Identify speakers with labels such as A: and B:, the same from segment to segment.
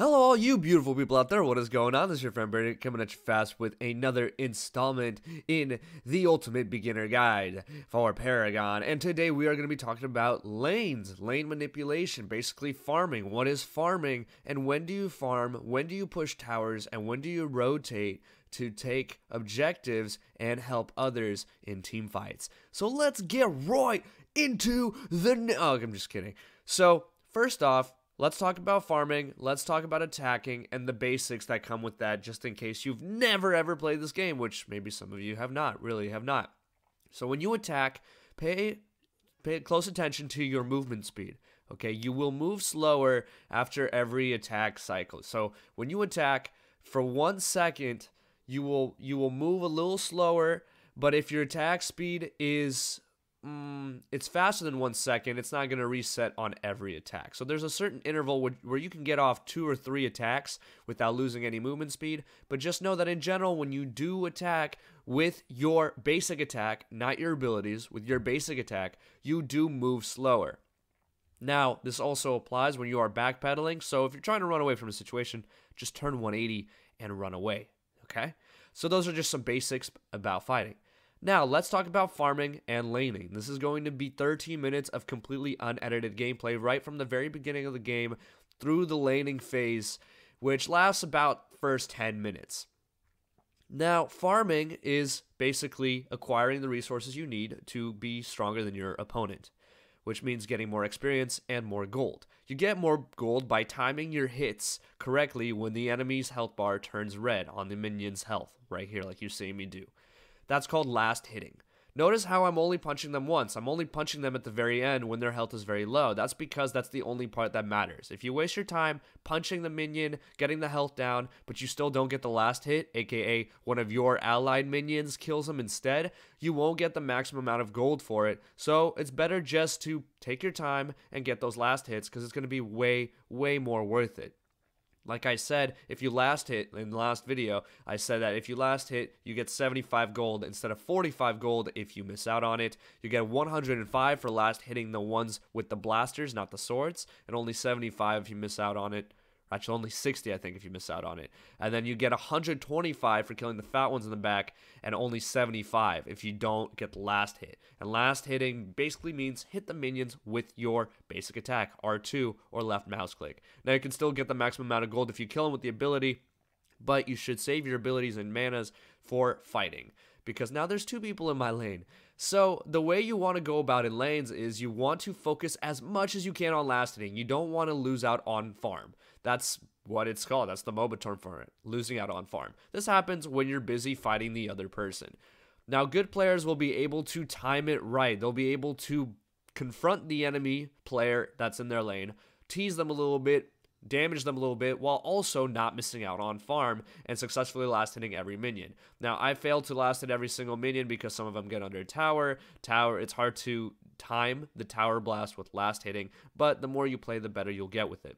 A: Hello, all you beautiful people out there. What is going on? This is your friend Britik coming at you fast with another installment in the Ultimate Beginner Guide for Paragon. And today we are going to be talking about lanes, lane manipulation, basically farming. What is farming and when do you farm? When do you push towers? And when do you rotate to take objectives and help others in team fights? So let's get right into the... Oh, I'm just kidding. So first off, let's talk about farming, let's talk about attacking, and the basics that come with that, just in case you've never ever played this game, which maybe some of you have not, really have not. So when you attack, pay close attention to your movement speed, okay? You will move slower after every attack cycle. So when you attack, for 1 second, you will move a little slower, but if your attack speed is... it's faster than 1 second, it's not going to reset on every attack. So there's a certain interval where you can get off 2 or 3 attacks without losing any movement speed. But just know that in general, when you do attack with your basic attack, not your abilities, with your basic attack, you do move slower. Now, this also applies when you are backpedaling. So if you're trying to run away from a situation, just turn 180 and run away, okay? So those are just some basics about fighting. Now, let's talk about farming and laning. This is going to be 13 minutes of completely unedited gameplay right from the very beginning of the game through the laning phase, which lasts about the first 10 minutes. Now, farming is basically acquiring the resources you need to be stronger than your opponent, which means getting more experience and more gold. You get more gold by timing your hits correctly when the enemy's health bar turns red on the minion's health, right here like you're seeing me do. That's called last hitting. Notice how I'm only punching them once. I'm only punching them at the very end when their health is very low. That's because that's the only part that matters. If you waste your time punching the minion, getting the health down, but you still don't get the last hit, aka one of your allied minions kills them instead, you won't get the maximum amount of gold for it. So it's better just to take your time and get those last hits because it's going to be way, way more worth it. Like I said, if you last hit, in the last video, I said that if you last hit, you get 75 gold instead of 45 gold if you miss out on it. You get 105 for last hitting the ones with the blasters, not the swords, and only 75 if you miss out on it. Actually, only 60, I think, if you miss out on it. And then you get 125 for killing the fat ones in the back, and only 75 if you don't get the last hit. And last hitting basically means hit the minions with your basic attack, R2 or left mouse click. Now, you can still get the maximum amount of gold if you kill them with the ability, but you should save your abilities and manas for fighting, because now there's 2 people in my lane. So the way you want to go about in lanes is you want to focus as much as you can on last hitting. You don't want to lose out on farm. That's what it's called. That's the MOBA term for it, losing out on farm. This happens when you're busy fighting the other person. Now, good players will be able to time it right. They'll be able to confront the enemy player that's in their lane, tease them a little bit, damage them a little bit, while also not missing out on farm and successfully last hitting every minion. Now, I failed to last hit every single minion because some of them get under tower. It's hard to time the tower blast with last hitting, but the more you play, the better you'll get with it.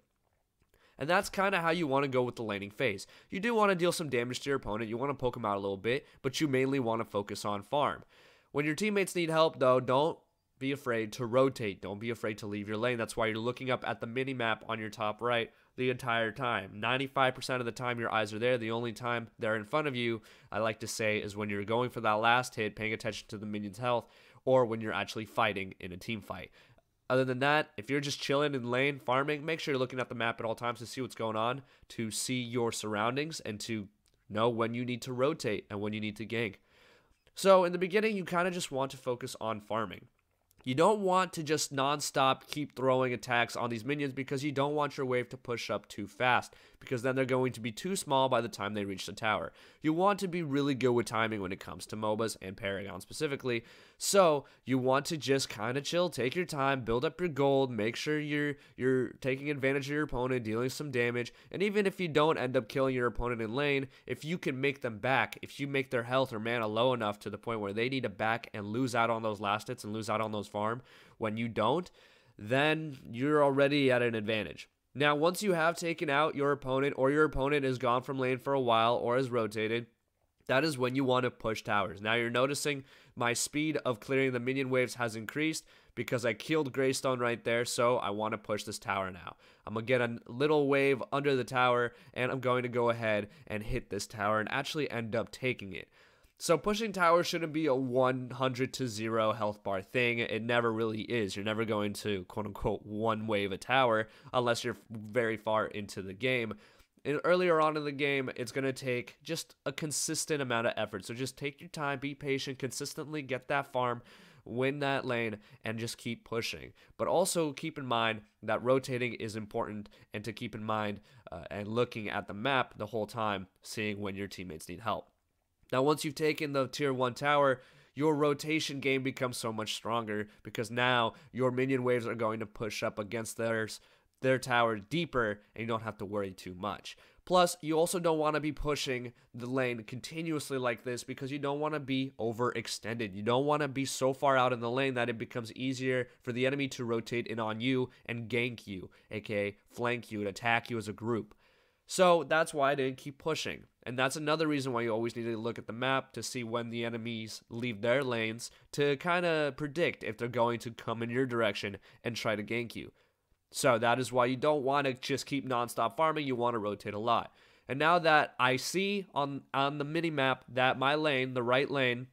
A: And that's kind of how you want to go with the laning phase. You do want to deal some damage to your opponent, you want to poke them out a little bit, but you mainly want to focus on farm. When your teammates need help, though, don't be afraid to rotate. Don't be afraid to leave your lane. That's why you're looking up at the mini-map on your top right the entire time. 95% of the time your eyes are there. The only time they're in front of you, I like to say, is when you're going for that last hit, paying attention to the minion's health, or when you're actually fighting in a team fight. Other than that, if you're just chilling in lane, farming, make sure you're looking at the map at all times to see what's going on, to see your surroundings, and to know when you need to rotate and when you need to gank. So in the beginning, you kind of just want to focus on farming. You don't want to just non-stop keep throwing attacks on these minions because you don't want your wave to push up too fast, because then they're going to be too small by the time they reach the tower. You want to be really good with timing when it comes to MOBAs and Paragon specifically, so you want to just kind of chill, take your time, build up your gold, make sure you're taking advantage of your opponent, dealing some damage, and even if you don't end up killing your opponent in lane, if you can make them back, if you make their health or mana low enough to the point where they need to back and lose out on those last hits and lose out on those farm when you don't, then you're already at an advantage. Now, once you have taken out your opponent, or your opponent is gone from lane for a while or has rotated, that is when you want to push towers. Now you're noticing my speed of clearing the minion waves has increased because I killed Greystone right there, so I want to push this tower now. I'm going to get a little wave under the tower, and I'm going to go ahead and hit this tower and actually end up taking it. So pushing towers shouldn't be a 100 to 0 health bar thing. It never really is. You're never going to, quote unquote, one wave a tower unless you're very far into the game. And earlier on in the game, it's going to take just a consistent amount of effort. So just take your time, be patient, consistently get that farm, win that lane, and just keep pushing. But also keep in mind that rotating is important, and to keep in mind and looking at the map the whole time, seeing when your teammates need help. Now, once you've taken the tier 1 tower, your rotation game becomes so much stronger because now your minion waves are going to push up against their tower deeper, and you don't have to worry too much. Plus, you also don't want to be pushing the lane continuously like this because you don't want to be overextended. You don't want to be so far out in the lane that it becomes easier for the enemy to rotate in on you and gank you, aka flank you and attack you as a group. So that's why I didn't keep pushing. And that's another reason why you always need to look at the map to see when the enemies leave their lanes to kind of predict if they're going to come in your direction and try to gank you. So that is why you don't want to just keep nonstop farming. You want to rotate a lot. And now that I see on the mini-map that my lane, the right lane,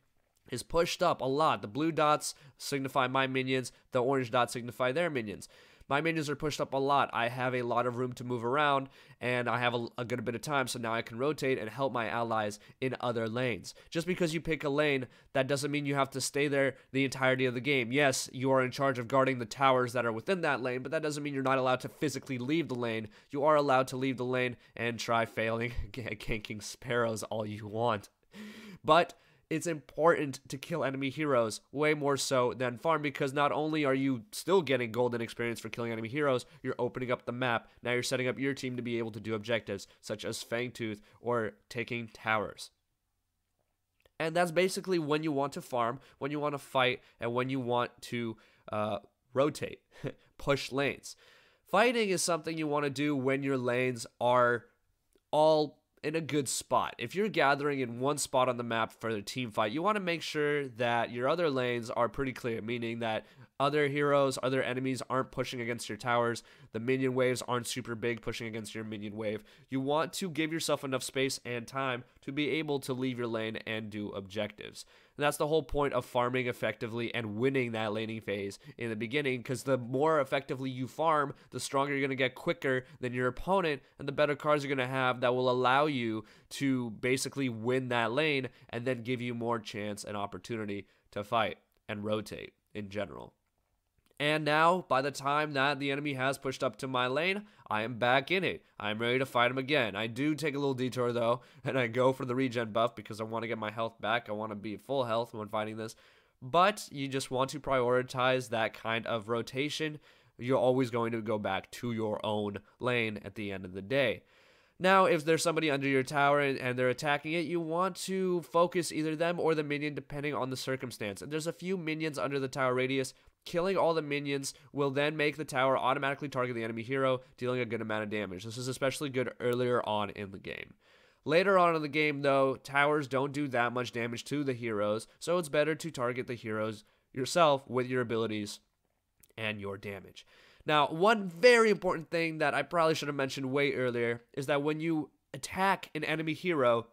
A: is pushed up a lot. The blue dots signify my minions. The orange dots signify their minions. My minions are pushed up a lot. I have a lot of room to move around, and I have a good bit of time, so now I can rotate and help my allies in other lanes. Just because you pick a lane, that doesn't mean you have to stay there the entirety of the game. Yes, you are in charge of guarding the towers that are within that lane, but that doesn't mean you're not allowed to physically leave the lane. You are allowed to leave the lane and try failing at ganking sparrows all you want. But it's important to kill enemy heroes way more so than farm, because not only are you still getting golden experience for killing enemy heroes, you're opening up the map. Now you're setting up your team to be able to do objectives such as Fangtooth or taking towers. And that's basically when you want to farm, when you want to fight, and when you want to rotate, push lanes. Fighting is something you want to do when your lanes are all in a good spot. If you're gathering in one spot on the map for the team fight, you want to make sure that your other lanes are pretty clear, meaning that other heroes, other enemies aren't pushing against your towers. The minion waves aren't super big pushing against your minion wave. You want to give yourself enough space and time to be able to leave your lane and do objectives. And that's the whole point of farming effectively and winning that laning phase in the beginning, because the more effectively you farm, the stronger you're going to get quicker than your opponent, and the better cards you're going to have that will allow you to basically win that lane and then give you more chance and opportunity to fight and rotate in general. And now, by the time that the enemy has pushed up to my lane, I am back in it. I'm ready to fight him again. I do take a little detour, though, and I go for the regen buff because I want to get my health back. I want to be full health when fighting this. But you just want to prioritize that kind of rotation. You're always going to go back to your own lane at the end of the day. Now, if there's somebody under your tower and they're attacking it, you want to focus either them or the minion depending on the circumstance. And there's a few minions under the tower radius. Killing all the minions will then make the tower automatically target the enemy hero, dealing a good amount of damage. This is especially good earlier on in the game. Later on in the game, though, towers don't do that much damage to the heroes, so it's better to target the heroes yourself with your abilities and your damage. Now, one very important thing that I probably should have mentioned way earlier is that when you attack an enemy hero,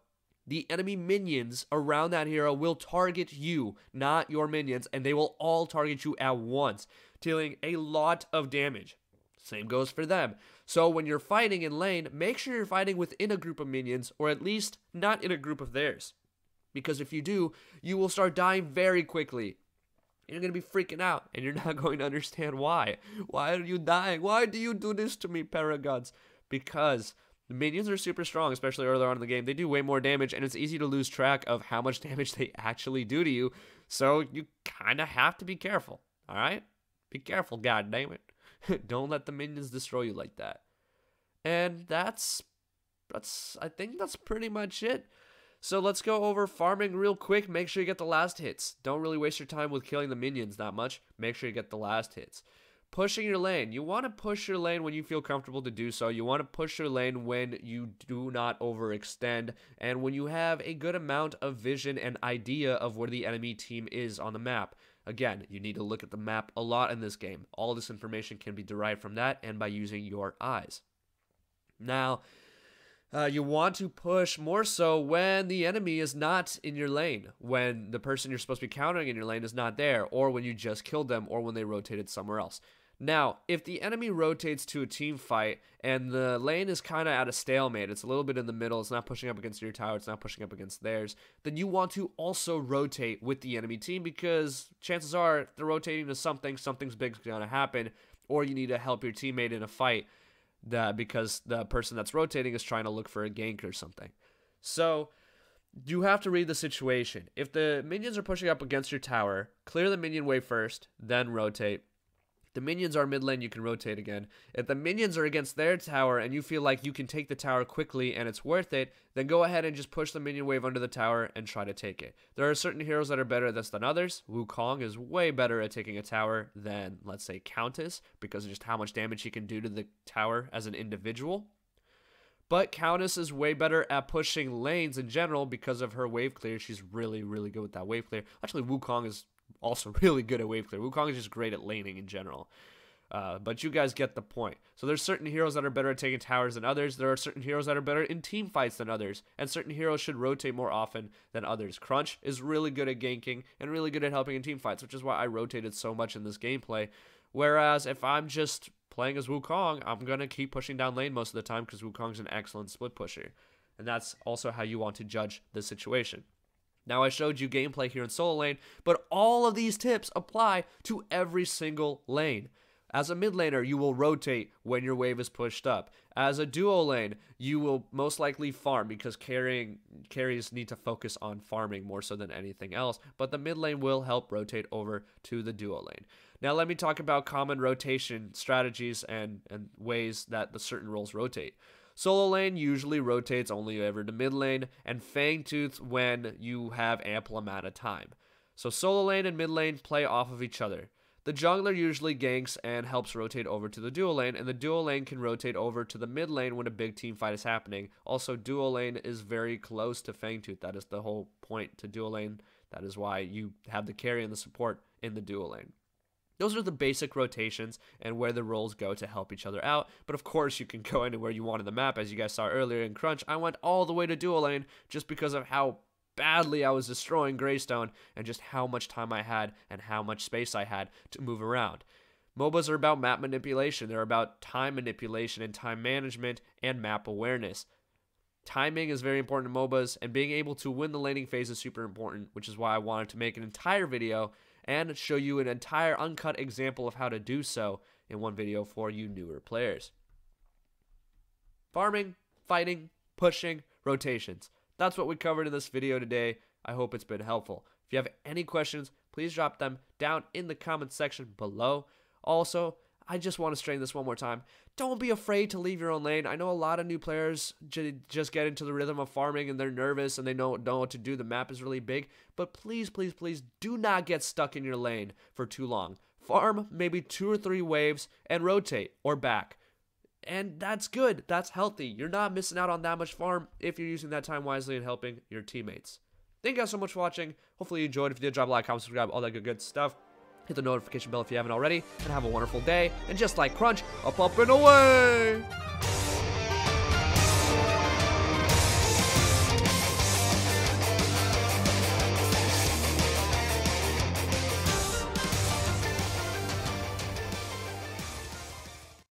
A: the enemy minions around that hero will target you, not your minions, and they will all target you at once, dealing a lot of damage. Same goes for them. So when you're fighting in lane, make sure you're fighting within a group of minions, or at least not in a group of theirs. Because if you do, you will start dying very quickly. You're going to be freaking out, and you're not going to understand why. Why are you dying? Why do you do this to me, Paragons? Because the minions are super strong, especially earlier on in the game. They do way more damage, and it's easy to lose track of how much damage they actually do to you. So you kind of have to be careful, all right? Be careful, goddammit. Don't let the minions destroy you like that. And I think that's pretty much it. So let's go over farming real quick. Make sure you get the last hits. Don't really waste your time with killing the minions that much. Make sure you get the last hits. Pushing your lane. You want to push your lane when you feel comfortable to do so. You want to push your lane when you do not overextend and when you have a good amount of vision and idea of where the enemy team is on the map. Again, you need to look at the map a lot in this game. All this information can be derived from that and by using your eyes. Now, you want to push more so when the enemy is not in your lane, when the person you're supposed to be countering in your lane is not there, or when you just killed them, or when they rotated somewhere else. Now, if the enemy rotates to a team fight and the lane is kind of at a stalemate, it's a little bit in the middle, it's not pushing up against your tower, it's not pushing up against theirs, then you want to also rotate with the enemy team, because chances are if they're rotating to something's big is going to happen, or you need to help your teammate in a fight because the person that's rotating is trying to look for a gank or something. So you have to read the situation. If the minions are pushing up against your tower, clear the minion wave first, then rotate. If the minions are mid lane, you can rotate again. If the minions are against their tower and you feel like you can take the tower quickly and it's worth it, then go ahead and just push the minion wave under the tower and try to take it. There are certain heroes that are better at this than others. Wukong is way better at taking a tower than, let's say, Countess, because of just how much damage she can do to the tower as an individual. But Countess is way better at pushing lanes in general because of her wave clear. She's really, really good with that wave clear. Actually, Wukong is also really good at wave clear. Wukong is just great at laning in general. But you guys get the point. So there's certain heroes that are better at taking towers than others. There are certain heroes that are better in team fights than others. And certain heroes should rotate more often than others. Crunch is really good at ganking and really good at helping in team fights, which is why I rotated so much in this gameplay. Whereas if I'm just playing as Wukong, I'm going to keep pushing down lane most of the time because Wukong's an excellent split pusher. And that's also how you want to judge the situation. Now, I showed you gameplay here in solo lane, but all of these tips apply to every single lane. As a mid laner, you will rotate when your wave is pushed up. As a duo lane, you will most likely farm because carries need to focus on farming more so than anything else, but the mid lane will help rotate over to the duo lane. Now, let me talk about common rotation strategies and ways that the certain roles rotate. Solo lane usually rotates only over to mid lane, and Fangtooth when you have ample amount of time. So solo lane and mid lane play off of each other. The jungler usually ganks and helps rotate over to the duo lane, and the duo lane can rotate over to the mid lane when a big team fight is happening. Also, duo lane is very close to Fangtooth. That is the whole point to duo lane. That is why you have the carry and the support in the duo lane. Those are the basic rotations and where the roles go to help each other out. But of course, you can go anywhere you want in the map. As you guys saw earlier in Crunch, I went all the way to duo lane just because of how badly I was destroying Greystone and just how much time I had and how much space I had to move around. MOBAs are about map manipulation. They're about time manipulation and time management and map awareness. Timing is very important in MOBAs, and being able to win the laning phase is super important, which is why I wanted to make an entire video and show you an entire uncut example of how to do so in one video for you newer players. Farming, fighting, pushing, rotations. That's what we covered in this video today. I hope it's been helpful. If you have any questions, please drop them down in the comment section below. Also, I just want to stress this one more time. Don't be afraid to leave your own lane. I know a lot of new players just get into the rhythm of farming and they're nervous and they don't know what to do. The map is really big. But please, please, please do not get stuck in your lane for too long. Farm maybe 2 or 3 waves and rotate or back. And that's good. That's healthy. You're not missing out on that much farm if you're using that time wisely and helping your teammates. Thank you guys so much for watching. Hopefully you enjoyed. If you did, drop a like, comment, subscribe, all that good stuff. Hit the notification bell if you haven't already, and have a wonderful day. And just like Crunch, up and away!